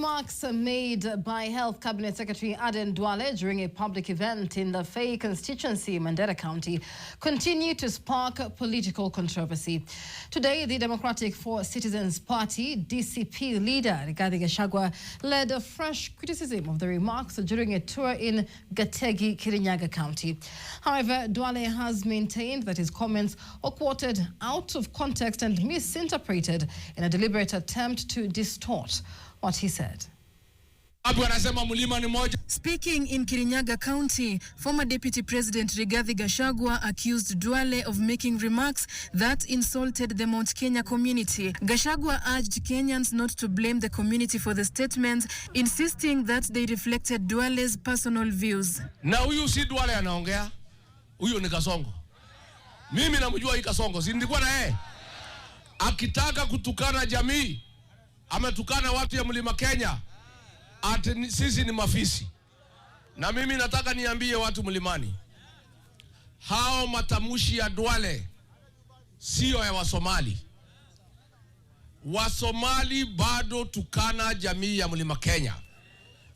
remarks made by Health Cabinet Secretary Aden Duale during a public event in the Fay constituency, Mandera County, continue to spark political controversy. Today, the Democratic for Citizens Party, DCP leader Rigathi Gachagua led a fresh criticism of the remarks during a tour in Gategi, Kirinyaga County. However, Duale has maintained that his comments were quoted out of context and misinterpreted in a deliberate attempt to distort what he said. Speaking in Kirinyaga County, former Deputy President Rigathi Gachagua accused Duale of making remarks that insulted the Mount Kenya community. Gachagua urged Kenyans not to blame the community for the statements, insisting that they reflected Duale's personal views. Na huyu si Duale anaongea, huyu ni Kasongo. Mimi namjua hii Kasongo, si nilikuwa na yeye. Akitaka kutukana jamii, ametukana watu ya Mlima Kenya. Ati sisi ni mafisi. Na mimi nataka niambie watu mlimani, hao matamushi ya Duale sio ya Wasomali. Wasomali bado tukana jamii ya Mlima Kenya.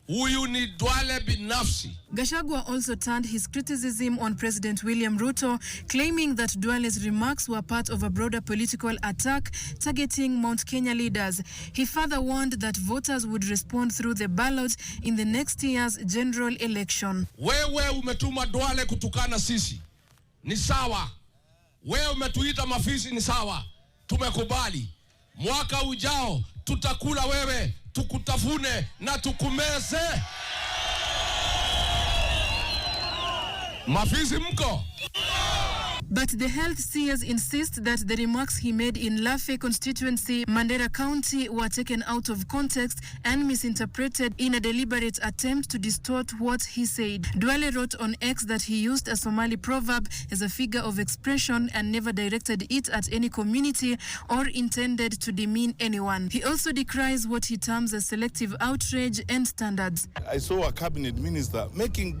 Huyu ni Duale binafsi. Gachagua also turned his criticism on President William Ruto, claiming that Duale's remarks were part of a broader political attack targeting Mount Kenya leaders. He further warned that voters would respond through the ballot in the next year's general election. Wewe umetuma Duale kutukana sisi, ni sawa. Wewe umetuita mafisi, ni sawa. Tumekubali. Mwaka ujao tutakula wewe, tukutafune na tukumeze. Mafisi mko? But the health seers insist that the remarks he made in Lafey constituency, Mandera County, were taken out of context and misinterpreted in a deliberate attempt to distort what he said. Duale wrote on X that he used a Somali proverb as a figure of expression and never directed it at any community or intended to demean anyone. He also decries what he terms as selective outrage and standards. I saw a cabinet minister making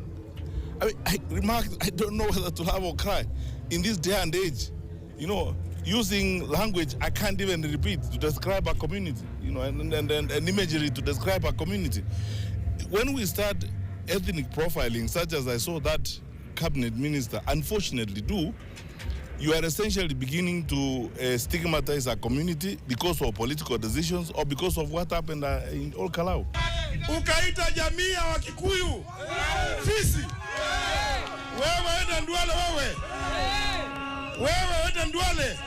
I remarked, I don't know whether to laugh or cry. In this day and age, using language I can't even repeat to describe a community, and imagery to describe a community. When we start ethnic profiling, such as I saw that cabinet minister unfortunately do, you are essentially beginning to stigmatize a community because of political decisions or because of what happened in Ol Kalou. Ukaita jamii ya Wakikuyu fisi. Wewe enda Duale wewe. Wewe enda Duale.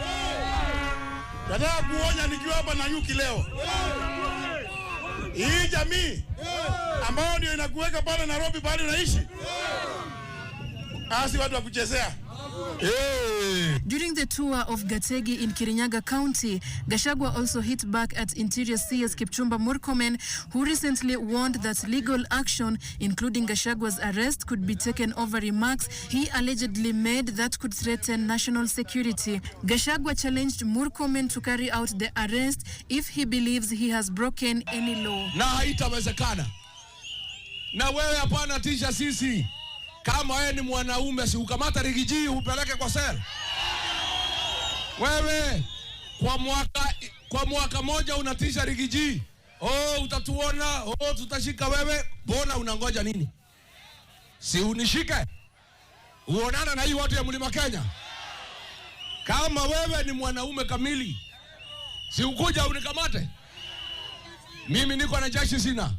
Nataka kuonya nikiwa hapa na nyuki leo. Hii jamii ambao ndio inakuweka pale Nairobi pale unaishi. Asi watu wa kuchezea. During the tour of Gategi in Kirinyaga County, Gachagua also hit back at Interior CS Kipchumba Murkomen, who recently warned that legal action, including Gachagua's arrest, could be taken over remarks he allegedly made that could threaten national security. Gachagua challenged Murkomen to carry out the arrest if he believes he has broken any law. Na haitawezekana. Na wewe hapana tisha sisi. Kama wewe ni mwanaume, si ukamata Rigiji upeleke kwa sel. Wewe kwa mwaka moja unatisha Rigiji. Utatuona, tutashika wewe. Bona unangoja nini? Si unishike. Uonana na hii watu ya Mlima Kenya. Kama wewe ni mwanaume kamili, si ukuja unikamate. Mimi niko na jeshi sina.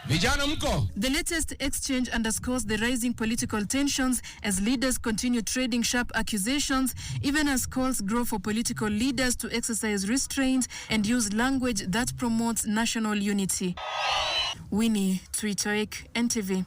The latest exchange underscores the rising political tensions as leaders continue trading sharp accusations, even as calls grow for political leaders to exercise restraint and use language that promotes national unity. Winnie Twitoek, NTV.